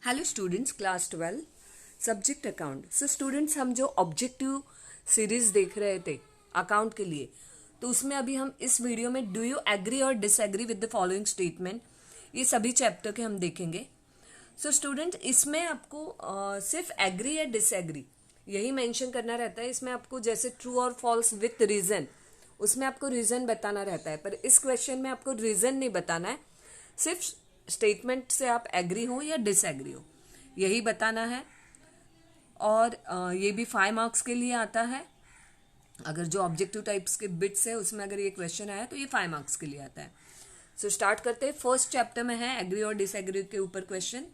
Hello students, class 12 subject account. So students, हम जो objective series देख रहे थे अकाउंट के लिए, तो उसमें अभी हम इस वीडियो में डू यू एग्री और disagree with the following statement, ये सभी चैप्टर के हम देखेंगे। सो स्टूडेंट, इसमें आपको सिर्फ एग्री या डिसएग्री यही मेंशन करना रहता है। इसमें आपको जैसे ट्रू और फॉल्स विथ रीजन, उसमें आपको रीजन बताना रहता है, पर इस क्वेश्चन में आपको रीजन नहीं बताना है, सिर्फ स्टेटमेंट से आप एग्री हो या डिसएग्री हो यही बताना है। और ये भी 5 मार्क्स के लिए आता है। अगर जो ऑब्जेक्टिव टाइप्स के बिट्स है उसमें अगर ये क्वेश्चन आया तो ये 5 मार्क्स के लिए आता है। सो स्टार्ट करते हैं। फर्स्ट चैप्टर में है एग्री और डिसएग्री के ऊपर question.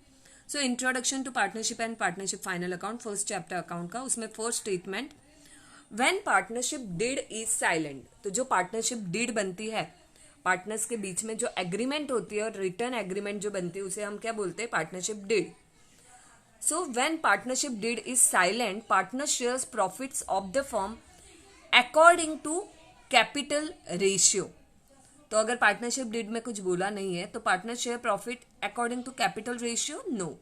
So introduction to partnership and partnership final account, first chapter account का। उसमें first statement, when partnership deed is silent. तो जो पार्टनरशिप डीड बनती है, पार्टनर्स के बीच में जो एग्रीमेंट होती है और रिटर्न एग्रीमेंट जो बनती है, उसे हम क्या बोलते हैं? Partnership deed. So when partnership deed is silent, partner shares profits of the firm according to capital ratio. तो अगर पार्टनरशिप डीड में कुछ बोला नहीं है तो partner share profit according to capital ratio, no.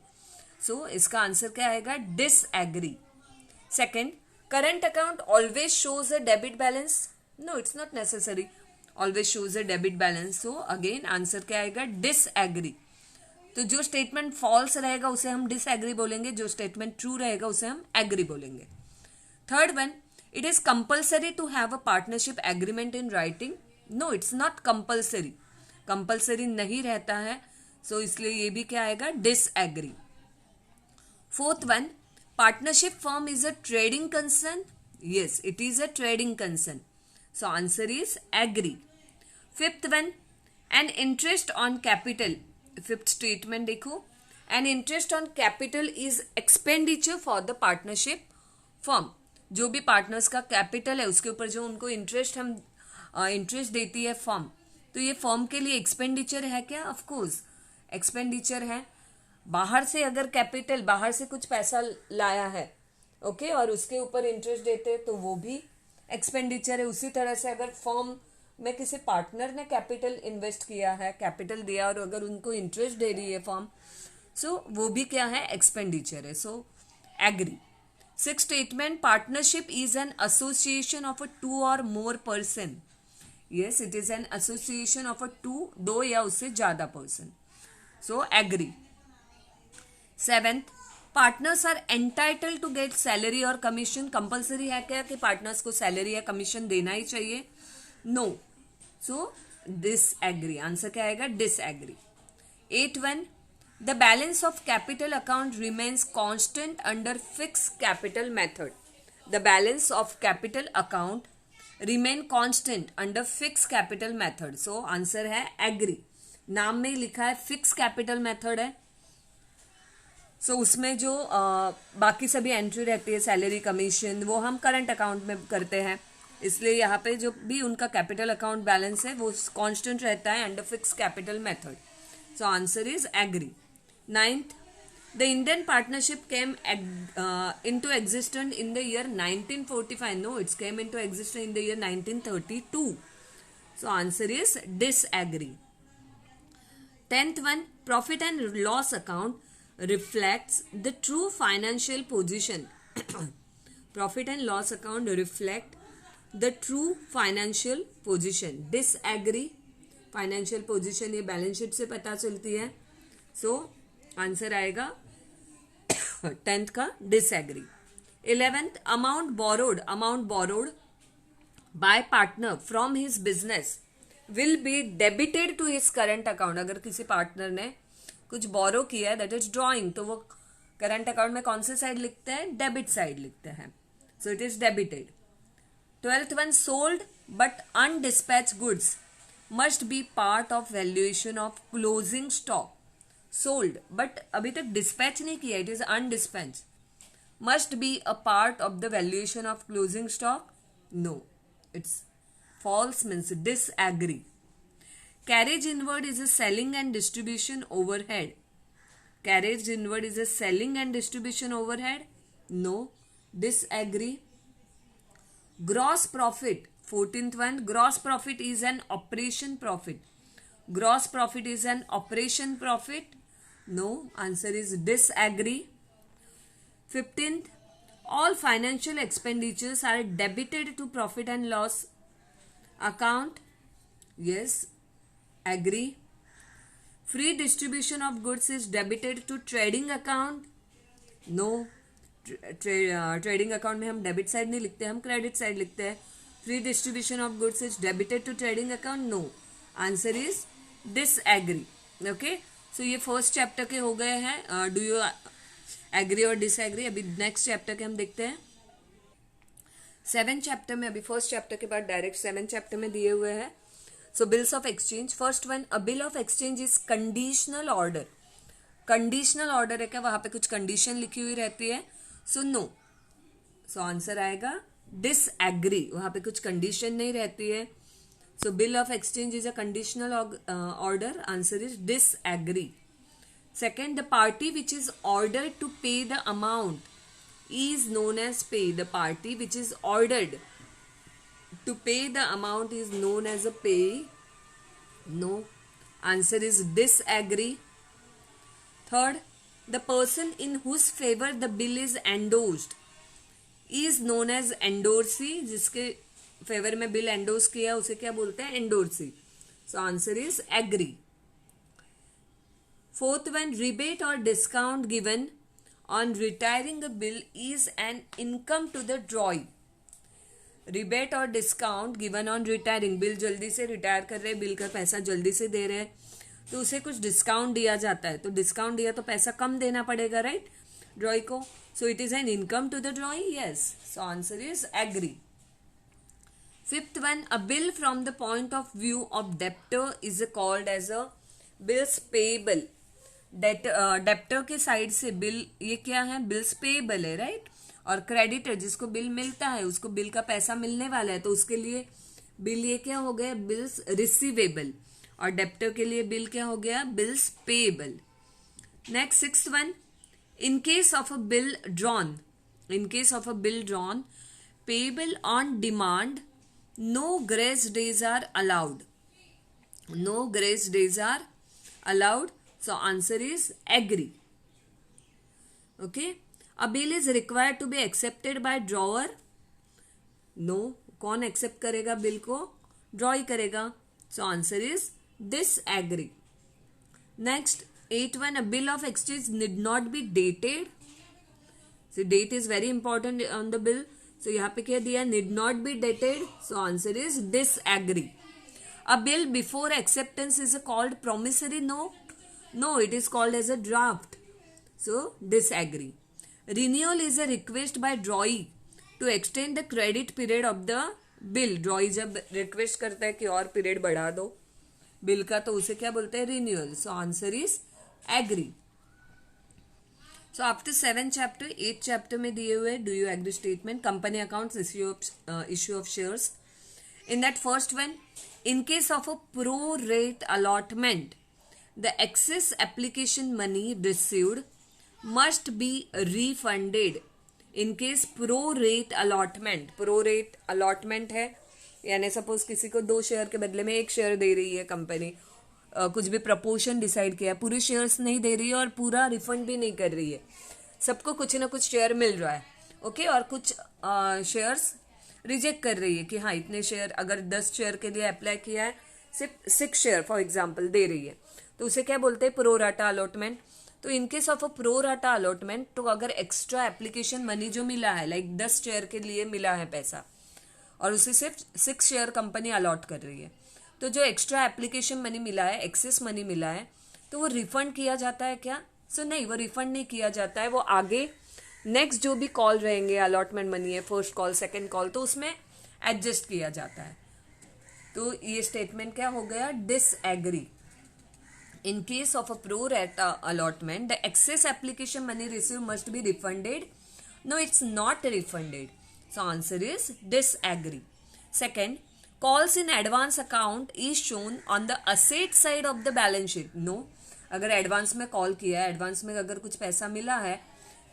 So इसका आंसर क्या आएगा? Disagree. Second, current account always shows a debit balance. No, it's not necessary always shows a debit balance. So again answer क्या आएगा? Disagree. तो जो statement false रहेगा उसे हम डिसएग्री बोलेंगे, जो स्टेटमेंट ट्रू रहेगा उसे हम एग्री बोलेंगे। Third one, it is compulsory to have a partnership agreement in writing. No, it's not compulsory, compulsory नहीं रहता है। सो इसलिए ये भी क्या आएगा? Disagree. Fourth one, partnership firm is a trading concern. Yes, it is a trading concern. So answer is agree. Fifth one, an interest on capital. Fifth statement देखो, an interest on capital is expenditure for the partnership firm. जो भी partners का capital है उसके ऊपर जो उनको interest हम इंटरेस्ट देती है फर्म, तो ये फर्म के लिए एक्सपेंडिचर है क्या? ऑफ कोर्स एक्सपेंडिचर है। बाहर से अगर कैपिटल, बाहर से कुछ पैसा लाया है, ओके, और उसके ऊपर इंटरेस्ट देते हैं तो वो भी एक्सपेंडिचर है। उसी तरह से अगर फर्म में किसी पार्टनर ने कैपिटल इन्वेस्ट किया है, कैपिटल दिया, और अगर उनको इंटरेस्ट दे रही है फर्म, सो वो भी क्या है? एक्सपेंडिचर है। So agree. Six statement, partnership is an association of a 2 और more person. Yes, it is an association of a 2, 2 या उससे ज्यादा person. So agree. Seventh, partners are entitle to get salary और कमीशन। कंपल्सरी है क्या कि partners को salary या कमीशन देना ही चाहिए? नो। So disagree. आंसर क्या आएगा? Disagree. 8.1, the balance of capital account remains constant under fix capital method. The balance of capital account remain constant under fix capital method. So answer है agree. नाम में ही लिखा है fix capital method है। सो उसमें जो बाकी सभी एंट्री रहती है, सैलरी, कमीशन, वो हम करंट अकाउंट में करते हैं, इसलिए यहाँ पे जो भी उनका कैपिटल अकाउंट बैलेंस है वो कांस्टेंट रहता है under fix capital method. So answer is agree. 9th, the Indian partnership came into existence in the year 1945. No, it's came into existence in the year 1932. So answer is disagree. 10th one, profit and loss account reflects the true financial position. Profit and loss account reflect the true financial position. Disagree. Financial position ये balance sheet से पता चलती है। सो answer आएगा 10th का disagree. 11th, amount borrowed by partner from his business will be debited to his current account. अगर किसी partner ने कुछ बोरो किया है, दैट इज ड्रॉइंग, तो वो करंट अकाउंट में कौन से साइड लिखते हैं? डेबिट साइड लिखते हैं। So it is debited. 12th one, sold but undispatch goods must be part of valuation of closing stock. Sold but अभी तक डिस्पैच नहीं किया, it is undispatch, must be a part of the valuation of closing stock. No, it's false, means disagree. Carriage inward is a selling and distribution overhead. Carriage inward is a selling and distribution overhead. No, disagree. Gross profit, 14th one, gross profit is an operation profit. Gross profit is an operation profit. No, answer is disagree. 15th, all financial expenditures are debited to profit and loss account. Yes, agree. Free distribution of goods is debited to trading account. No, trading account में हम debit side नहीं लिखते, हम credit side लिखते हैं. Free distribution of goods is debited to trading account. No, answer is disagree. Okay, so ये first chapter के हो गए हैं. डू यू एग्री और डिसएग्री. अभी नेक्स्ट चैप्टर के हम देखते हैं. 7th चैप्टर में, अभी फर्स्ट चैप्टर के बाद डायरेक्ट 7th चैप्टर में दिए हुए हैं. So bills of exchange. First one, a bill of exchange is conditional order. Conditional order है क्या, वहां पे कुछ कंडीशन लिखी हुई रहती है. सो नो, सो आंसर आएगा डिसएग्री. वहां पे कुछ कंडीशन नहीं रहती है. So bill of exchange is a conditional order. Answer is disagree. Second, the party which is ordered to pay the amount is known as pay. The party which is ordered to pay the amount is known as a pay. No, answer is disagree. Third, the person in whose favor the bill is endorsed is known as endorsee. जिसके favour में bill endorse किया उसे क्या बोलते हैं, endorsee. So answer is agree. Fourth one, rebate or discount given on retiring a bill is an income to the drawee. Rebate or discount given on retiring, bill जल्दी से retire कर रहे हैं, बिल का पैसा जल्दी से दे रहे हैं, तो उसे कुछ डिस्काउंट दिया जाता है. तो डिस्काउंट दिया तो पैसा कम देना पड़ेगा, राइट, ड्रॉई को. So it is an income to the drawee. Yes, so answer is agree. Fifth one, a bill from the point of view of debtor is called as a bills payable. Debtor के side से bill, ये क्या है, bills payable है, right. और creditor जिसको bill मिलता है उसको बिल का पैसा मिलने वाला है, तो उसके लिए बिल ये क्या हो गया, बिल्स रिसीवेबल. और डेप्टर के लिए बिल क्या हो गया, bills payable. Next 6th one, in case of a bill drawn, in case of a bill drawn payable on demand, no grace days are allowed. No grace days are allowed. So answer is agree. Okay. A bill is required to be accepted by drawer. No. कौन accept करेगा bill को, draw ही करेगा. So answer is disagree. Next 8th one, a bill of exchange need not be dated. So date is very important on the bill. So यहाँ पे क्या दिया, need not be dated. So answer is disagree. A bill before acceptance is called promissory. No. No, it is called as a draft. So disagree. Renewal is a request by drawee to extend the credit period of the bill. Drawee जब request करता है कि और period बढ़ा दो bill का, तो उसे क्या बोलते हैं, renewal. So answer is agree. So after 7th chapter, 8th chapter में दिए हुए do you agree statement, company accounts, issue of shares. In that first one, in case of a pro rate allotment, the excess application money received must be refunded. In case pro rate allotment है, यानी suppose किसी को 2 share के बदले में 1 share दे रही है company, कुछ भी प्रपोर्शन डिसाइड किया, पूरे शेयर्स नहीं दे रही है और पूरा रिफंड भी नहीं कर रही है, सबको कुछ ना कुछ शेयर मिल रहा है. ओके, और कुछ शेयर्स रिजेक्ट कर रही है कि हाँ इतने शेयर, अगर 10 शेयर के लिए अप्लाई किया है, सिर्फ 6 शेयर फॉर एग्जाम्पल दे रही है, तो उसे क्या बोलते हैं, प्रो राटा अलॉटमेंट. तो in case of a pro rata allotment, तो अगर एक्स्ट्रा एप्लीकेशन मनी जो मिला है, लाइक 10 शेयर के लिए मिला है पैसा और उसे सिर्फ 6 शेयर कंपनी अलॉट कर रही है, तो जो एक्स्ट्रा एप्लीकेशन मनी मिला है, एक्सेस मनी मिला है, तो वो रिफंड किया जाता है क्या. सो नहीं, वो रिफंड नहीं किया जाता है, वो आगे नेक्स्ट जो भी कॉल रहेंगे, अलॉटमेंट मनी है, फर्स्ट कॉल, सेकेंड कॉल, तो उसमें एडजस्ट किया जाता है. तो ये स्टेटमेंट क्या हो गया, disagree. In case of a pro rata allotment, the excess application money received must be refunded. No, it's not refunded. So answer is disagree. Second, calls in advance account is shown on the asset side of the balance sheet. No, अगर advance में call किया है, advance में अगर कुछ पैसा मिला है,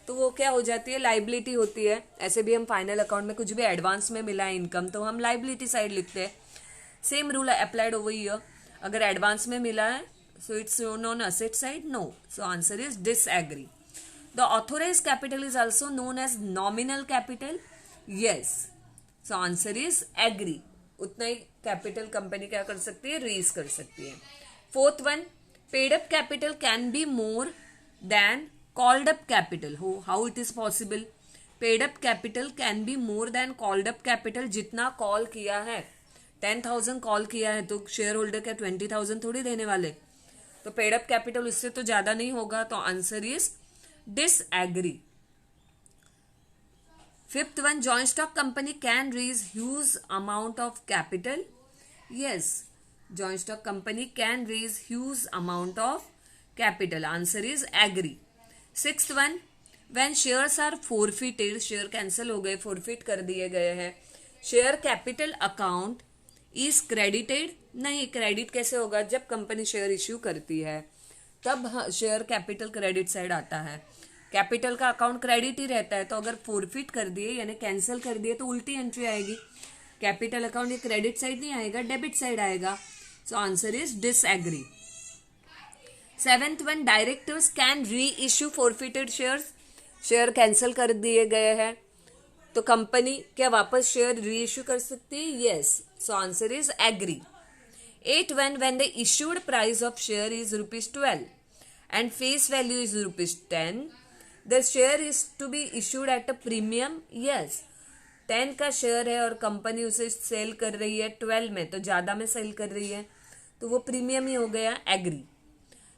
तो वो क्या हो जाती है, लाइबिलिटी होती है. ऐसे भी हम फाइनल अकाउंट में कुछ भी एडवांस में मिला है इनकम, तो हम लाइबिलिटी साइड लिखते हैं. Same rule applied over here. अगर एडवांस में मिला है So it's shown on asset side? No. So answer is disagree. The authorized capital is also known as nominal capital? Yes. So answer is agree. उतना ही capital company क्या कर सकती है, raise कर सकती है. Fourth one, paid up capital can be more than called up capital. How it is possible? Paid up capital can be more than called up capital. जितना call किया है, 10,000 कॉल किया है तो शेयर होल्डर क्या 20,000 थोड़ी देने वाले. तो पेड अप कैपिटल उससे तो ज्यादा नहीं होगा. तो answer is disagree. Fifth one, joint stock company can raise huge amount of capital. Yes, joint stock company can raise huge amount of capital. Answer is agree. Sixth one, when shares are forfeited, share cancel हो गए, forfeit कर दिए गए हैं, share capital account is credited. नहीं, credit कैसे होगा? जब कंपनी शेयर इश्यू करती है तब शेयर कैपिटल क्रेडिट साइड आता है. कैपिटल का अकाउंट क्रेडिट ही रहता है. तो अगर फोरफिट कर दिए यानी कैंसिल कर दिए तो उल्टी एंट्री आएगी. कैपिटल अकाउंट ये क्रेडिट साइड नहीं आएगा, डेबिट साइड आएगा. सो answer is disagree. Seventh one, directors can री issue forfeited shares. Share cancel कर दिए गए हैं तो कंपनी क्या वापस शेयर री इश्यू कर सकती है? Yes. So answer is agree. 8 when the issued price of share is ₹12 and face value is ₹10, the share is to be issued at a premium. Yes, 10 का शेयर है और कंपनी उसे सेल कर रही है 12 में, तो ज्यादा में सेल कर रही है तो वो प्रीमियम ही हो गया. Agree.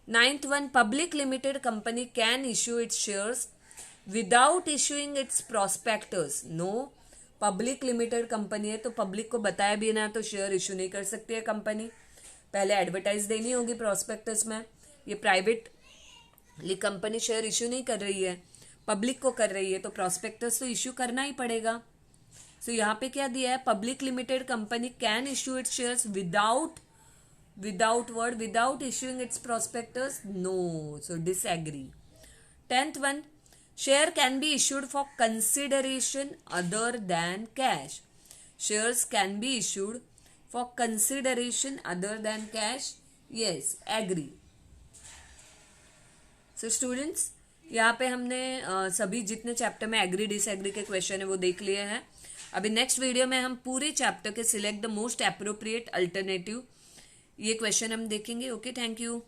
9th one, public limited company can issue its shares without issuing its prospectus. No, public limited company है तो पब्लिक को बताया भी ना तो शेयर इश्यू नहीं कर सकती है कंपनी. पहले एडवर्टाइज देनी होगी प्रोस्पेक्टस में. ये प्राइवेट कंपनी शेयर इश्यू नहीं कर रही है, पब्लिक को कर रही है, तो प्रोस्पेक्टस तो इश्यू करना ही पड़ेगा. सो यहाँ पे क्या दिया है? Public limited company can issue its shares without issuing its prospectus. No. So disagree. 10th one, share can be issued for consideration other than cash. Shares can be issued for consideration other than cash. Yes, agree. So students, यहाँ पे हमने सभी जितने chapter में agree disagree के question है वो देख लिए हैं. अभी नेक्स्ट वीडियो में हम पूरे चैप्टर के select the most appropriate alternative ये क्वेश्चन हम देखेंगे. Okay, thank you.